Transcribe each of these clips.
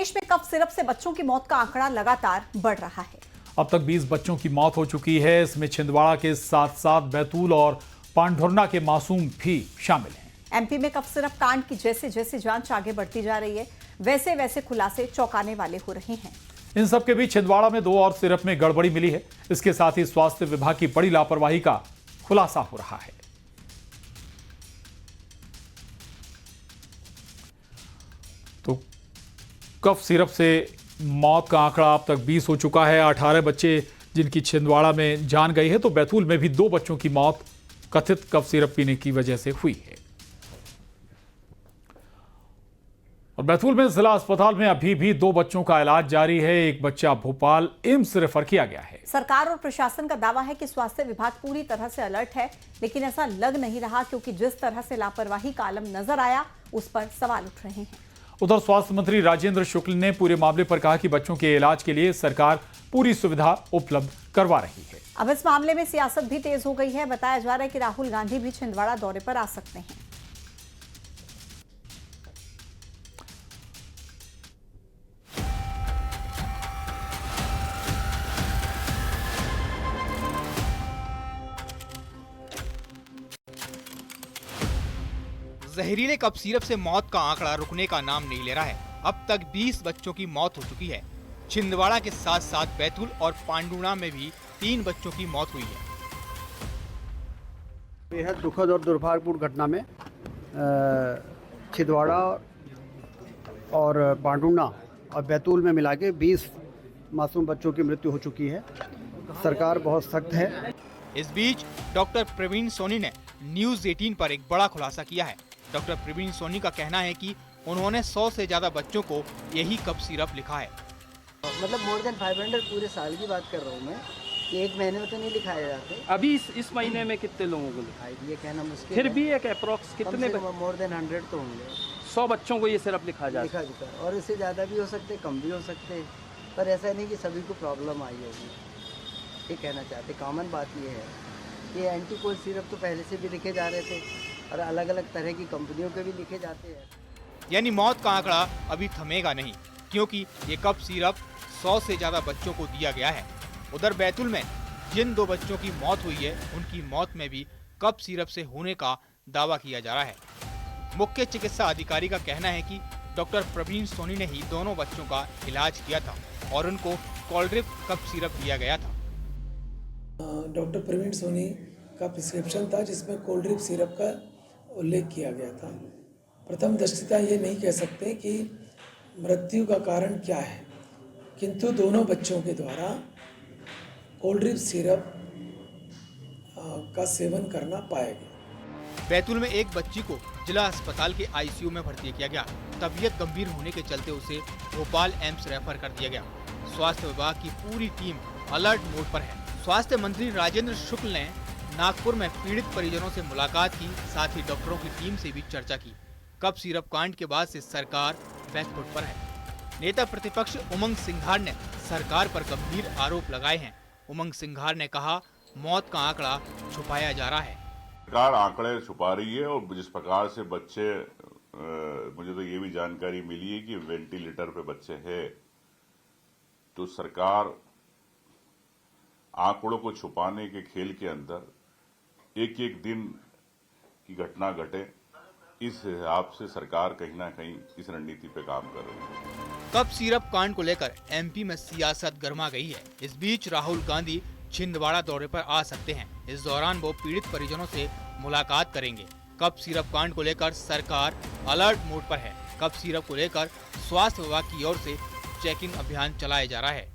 प्रदेश में cough syrup से बच्चों की मौत का आंकड़ा लगातार बढ़ रहा है। अब तक 20 बच्चों की मौत हो चुकी है। इसमें छिंदवाड़ा के साथ साथ बैतूल और पांढुर्ना के मासूम भी शामिल हैं। एमपी में कफ सिरप कांड की जैसे जैसे जांच आगे बढ़ती जा रही है, वैसे वैसे खुलासे चौंकाने वाले हो रहे हैं। इन सबके बीच छिंदवाड़ा में 2 और सिरप में गड़बड़ी मिली है। इसके साथ ही स्वास्थ्य विभाग की बड़ी लापरवाही का खुलासा हो रहा है। तो कफ सिरप से मौत का आंकड़ा अब तक 20 हो चुका है। 18 बच्चे जिनकी छिंदवाड़ा में जान गई है, तो बैतूल में भी 2 बच्चों की मौत कथित कफ सिरप पीने की वजह से हुई है। और बैतूल में जिला अस्पताल में अभी भी 2 बच्चों का इलाज जारी है। एक बच्चा भोपाल एम्स रेफर किया गया है। सरकार और प्रशासन का दावा है कि स्वास्थ्य विभाग पूरी तरह से अलर्ट है, लेकिन ऐसा लग नहीं रहा, क्योंकि जिस तरह से लापरवाही का आलम नजर आया, उस पर सवाल उठ रहे हैं। उधर स्वास्थ्य मंत्री राजेंद्र शुक्ल ने पूरे मामले पर कहा कि बच्चों के इलाज के लिए सरकार पूरी सुविधा उपलब्ध करवा रही है। अब इस मामले में सियासत भी तेज हो गई है। बताया जा रहा है कि राहुल गांधी भी छिंदवाड़ा दौरे पर आ सकते हैं। जहरीले कफ सिरप से मौत का आंकड़ा रुकने का नाम नहीं ले रहा है। अब तक 20 बच्चों की मौत हो चुकी है। छिंदवाड़ा के साथ साथ बैतूल और पांडुर्ना में भी 3 बच्चों की मौत हुई है। बेहद दुखद और दुर्भाग्यपूर्ण घटना में छिंदवाड़ा और पांडुर्ना और बैतूल में मिला के 20 मासूम बच्चों की मृत्यु हो चुकी है। सरकार बहुत सख्त है। इस बीच डॉक्टर प्रवीण सोनी ने न्यूज 18 पर एक बड़ा खुलासा किया है। डॉक्टर प्रवीण सोनी का कहना है कि उन्होंने 100 से ज्यादा बच्चों को यही कफ सिरप लिखा है। मतलब मोर देन 500 पूरे साल की बात कर रहा हूँ मैं, कि एक महीने में तो नहीं लिखाए जाते। अभी इस महीने में कितने लोगों को लिखा है? ये कहना मुश्किल फिर है। भी एक अप्रोक्स कितने मोर देन 100 तो होंगे। 100 बच्चों को ये सिरप लिखा जाता है? लिखा और इससे ज़्यादा भी हो सकते, कम भी हो सकते, पर ऐसा नहीं कि सभी को प्रॉब्लम आई होगी। ये कहना चाहते, कॉमन बात ये है कि एंटी कोल्ड सिरप तो पहले से भी लिखे जा रहे थे और अलग अलग तरह की कंपनियों के भी लिखे जाते हैं। यानी मौत का आंकड़ा अभी थमेगा नहीं, क्योंकि ये कफ सिरप 100 से ज्यादा बच्चों को दिया गया है। उधर बैतूल में जिन 2 बच्चों की मौत हुई है, उनकी मौत में भी कफ सिरप से होने का दावा किया जा रहा है। मुख्य चिकित्सा अधिकारी का कहना है कि डॉक्टर प्रवीण सोनी ने ही दोनों बच्चों का इलाज किया था और उनको कोल्ड्रिप कफ सिरप दिया गया था। डॉक्टर प्रवीण सोनी का प्रिस्क्रिप्शन था, जिसमें कोल्ड्रिप सिरप का उल्लेख किया गया था। प्रथम दृष्टया ये नहीं कह सकते कि मृत्यु का कारण क्या है, किंतु दोनों बच्चों के द्वारा कोल्ड्रिप सिरप का सेवन करना पाया गया। बैतूल में एक बच्ची को जिला अस्पताल के आईसीयू में भर्ती किया गया। तबीयत गंभीर होने के चलते उसे भोपाल एम्स रेफर कर दिया गया। स्वास्थ्य विभाग की पूरी टीम अलर्ट मोड पर है। स्वास्थ्य मंत्री राजेंद्र शुक्ल ने नागपुर में पीड़ित परिजनों से मुलाकात की, साथ ही डॉक्टरों की टीम से भी चर्चा की। कफ सिरप कांड के बाद से सरकार बैकफुट पर है। नेता प्रतिपक्ष उमंग सिंघार ने सरकार पर गंभीर आरोप लगाए हैं। उमंग सिंघार ने कहा, मौत का आंकड़ा छुपाया जा रहा है। सरकार आंकड़े छुपा रही है और जिस प्रकार से बच्चे, मुझे तो ये भी जानकारी मिली है कि वेंटिलेटर पे बच्चे हैं, तो सरकार आंकड़ों को छुपाने के खेल के अंदर एक एक दिन की घटना घटे, इस हिसाब से सरकार कहीं ना कहीं इस रणनीति पे काम कर रही है। कफ सिरप कांड को लेकर एमपी में सियासत गर्मा गई है। इस बीच राहुल गांधी छिंदवाड़ा दौरे पर आ सकते हैं। इस दौरान वो पीड़ित परिजनों से मुलाकात करेंगे। कफ सिरप कांड को लेकर सरकार अलर्ट मोड पर है। कफ सिरप को लेकर स्वास्थ्य विभाग की ओर से चेकिंग अभियान चलाया जा रहा है।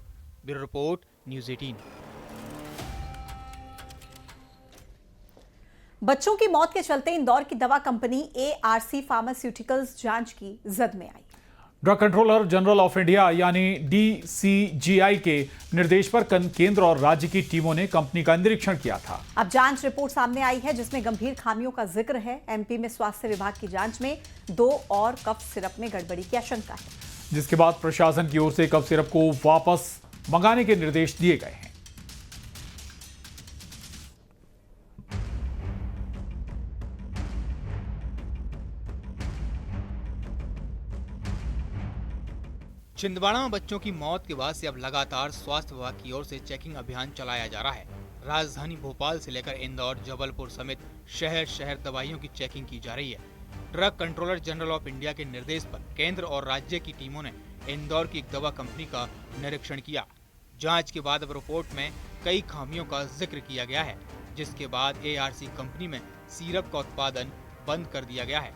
Bureau report, news 18। बच्चों की मौत के चलते इंदौर की दवा कंपनी ARC फार्मास्यूटिकल्स जांच की जद में आई। Drug controller general of India यानी DCGI के निर्देश पर केंद्र और राज्य की टीमों ने कंपनी का निरीक्षण किया था। अब जांच रिपोर्ट सामने आई है, जिसमें गंभीर खामियों का जिक्र है। एमपी में स्वास्थ्य विभाग की जांच में 2 और कफ सिरप में गड़बड़ी की आशंका है, जिसके बाद प्रशासन की ओर से कफ सिरप को वापस मंगाने के निर्देश दिए गए हैं। छिंदवाड़ा में बच्चों की मौत के बाद से अब लगातार स्वास्थ्य विभाग की ओर से चेकिंग अभियान चलाया जा रहा है। राजधानी भोपाल से लेकर इंदौर, जबलपुर समेत शहर शहर दवाइयों की चेकिंग की जा रही है। Drug controller general of India के निर्देश पर केंद्र और राज्य की टीमों ने इंदौर की एक दवा कंपनी का निरीक्षण किया। जांच के बाद अब रिपोर्ट में कई खामियों का जिक्र किया गया है, जिसके बाद ARC कंपनी में सिरप का उत्पादन बंद कर दिया गया है।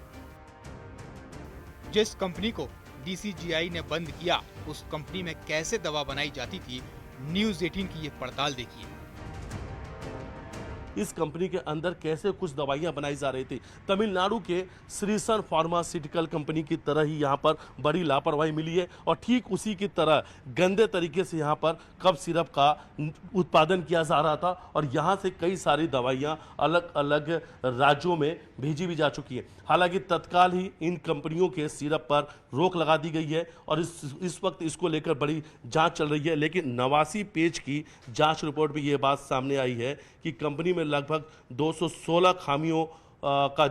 जिस कंपनी को DCGI ने बंद किया, उस कंपनी में कैसे दवा बनाई जाती थी, न्यूज़ 18 की ये पड़ताल देखिए। इस कंपनी के अंदर कैसे कुछ दवाइयां बनाई जा रही थी। तमिलनाडु के श्रीसन फार्मास्यूटिकल कंपनी की तरह ही यहाँ पर बड़ी लापरवाही मिली है और ठीक उसी की तरह गंदे तरीके से यहाँ पर कफ सिरप का उत्पादन किया जा रहा था और यहाँ से कई सारी दवाइयाँ अलग अलग राज्यों में भेजी भी जा चुकी है। हालांकि तत्काल ही इन कंपनियों के सिरप पर रोक लगा दी गई है और इस वक्त इसको लेकर बड़ी जांच चल रही है। लेकिन 89 पेज की जांच रिपोर्ट में ये बात सामने आई है कि कंपनी में लगभग 216 खामियों का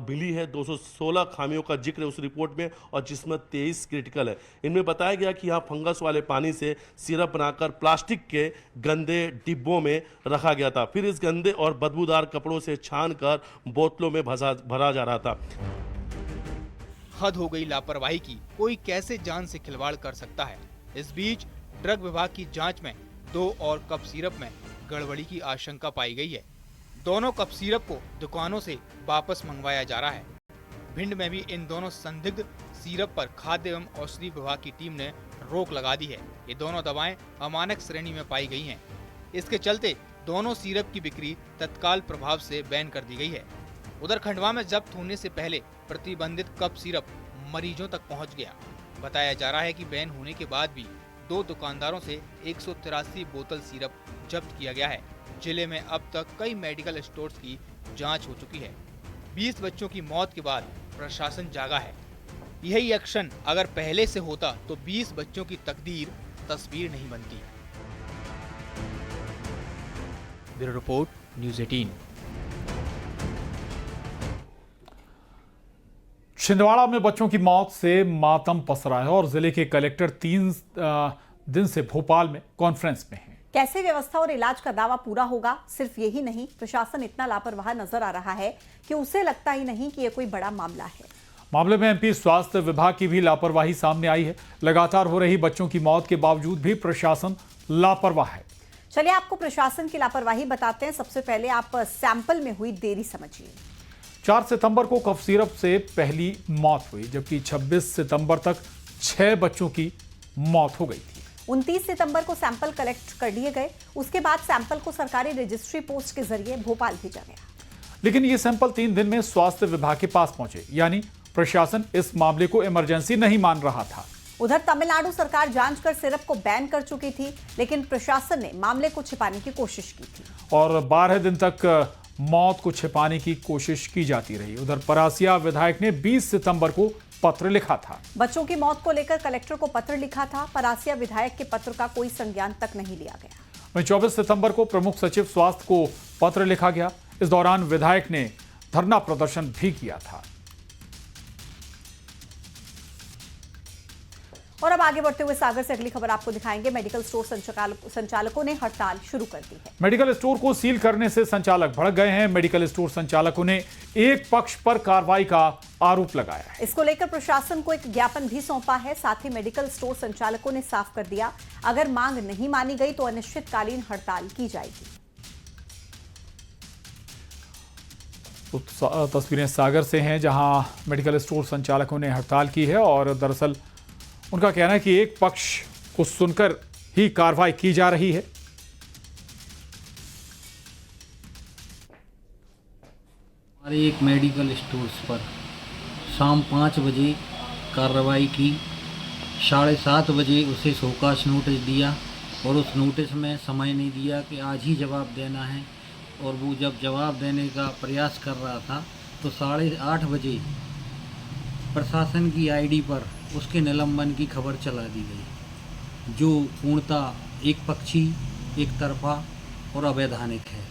मिली है। 216 खामियों का जिक्र उस रिपोर्ट में और जिसमें 23 क्रिटिकल है। इनमें बताया गया कि यहाँ फंगस वाले पानी से सिरप बनाकर प्लास्टिक के गंदे डिब्बों में रखा गया था, फिर इस गंदे और बदबूदार कपड़ों से छानकर बोतलों में भरा जा रहा था। हद हो गई लापरवाही की, कोई कैसे जान से खिलवाड़ कर सकता है। इस बीच ड्रग विभाग की जांच में 2 और कप सिरप में गड़बड़ी की आशंका पाई गई है। दोनों कप सिरप को दुकानों से वापस मंगवाया जा रहा है। भिंड में भी इन दोनों संदिग्ध सिरप पर खाद्य एवं औषधि विभाग की टीम ने रोक लगा दी है। ये दोनों दवाएं अमानक श्रेणी में पाई गई हैं। इसके चलते दोनों सिरप की बिक्री तत्काल प्रभाव से बैन कर दी गई है। उधर खंडवा में जब्त होने से पहले प्रतिबंधित कप सिरप मरीजों तक पहुंच गया। बताया जा रहा है कि बैन होने के बाद भी 2 दुकानदारों से 183 बोतल सिरप जब्त किया गया है। जिले में अब तक कई मेडिकल स्टोर्स की जांच हो चुकी है। 20 बच्चों की मौत के बाद प्रशासन जागा है। यही एक्शन अगर पहले से होता तो 20 बच्चों की तकदीर तस्वीर नहीं बनती। Bureau report, news 18। छिंदवाड़ा में बच्चों की मौत से मातम पसरा है और जिले के कलेक्टर 3 दिन से भोपाल में कॉन्फ्रेंस में हैं। कैसे व्यवस्था और इलाज का दावा पूरा होगा? सिर्फ यही नहीं, प्रशासन इतना लापरवाह नजर आ रहा है कि उसे लगता ही नहीं कि यह कोई बड़ा मामला है। मामले में MP स्वास्थ्य विभाग की भी लापरवाही सामने आई है। लगातार हो रही बच्चों की मौत के बावजूद भी प्रशासन लापरवाह है। चलिए आपको प्रशासन की लापरवाही बताते हैं। सबसे पहले आप सैंपल में हुई देरी समझिए। 4 सितंबर को कफ सिरप से पहली मौत हुई, जबकि 26 सितंबर तक 6 बच्चों की मौत हो गई थी। 29 सितंबर को सैंपल कलेक्ट कर लिए गए। उसके बाद सैंपल को सरकारी रजिस्ट्री पोस्ट के जरिए भोपाल भेजा गया। लेकिन ये सैंपल 3 दिन में स्वास्थ्य विभाग के पास पहुंचे, यानी प्रशासन इस मामले को इमरजेंसी नहीं मान रहा था। उधर तमिलनाडु सरकार जांच कर सिरप को बैन कर चुकी थी, लेकिन प्रशासन ने मामले को छिपाने की कोशिश की थी और 12 दिन तक मौत को छिपाने की कोशिश की जाती रही। उधर परासिया विधायक ने 20 सितंबर को पत्र लिखा था। बच्चों की मौत को लेकर कलेक्टर को पत्र लिखा था। परासिया विधायक के पत्र का कोई संज्ञान तक नहीं लिया गया। वहीं 24 सितंबर को प्रमुख सचिव स्वास्थ्य को पत्र लिखा गया। इस दौरान विधायक ने धरना प्रदर्शन भी किया था। और अब आगे बढ़ते हुए सागर से अगली खबर आपको दिखाएंगे। मेडिकल स्टोर संचालकों ने हड़ताल शुरू कर दी है। मेडिकल स्टोर को सील करने से संचालक भड़क गए हैं। मेडिकल स्टोर संचालकों ने एक पक्ष पर कार्रवाई का आरोप लगाया है। इसको लेकर प्रशासन को एक ज्ञापन भी सौंपा है। साथ ही मेडिकल स्टोर संचालकों ने साफ कर दिया, अगर मांग नहीं मानी गई तो अनिश्चितकालीन हड़ताल की जाएगी। तो तस्वीरें सागर से हैं, जहां मेडिकल स्टोर संचालकों ने हड़ताल की है और दरअसल उनका कहना है कि एक पक्ष को सुनकर ही कार्रवाई की जा रही है। हमारे एक मेडिकल स्टोर्स पर शाम 5 बजे कार्रवाई की, 7:30 बजे उसे शोकास नोटिस दिया और उस नोटिस में समय नहीं दिया कि आज ही जवाब देना है। और वो जब जवाब देने का प्रयास कर रहा था तो 8:30 बजे प्रशासन की आईडी पर उसके निलंबन की खबर चला दी गई, जो पूर्णतः एक पक्षी, एक तरफा और अवैधानिक है।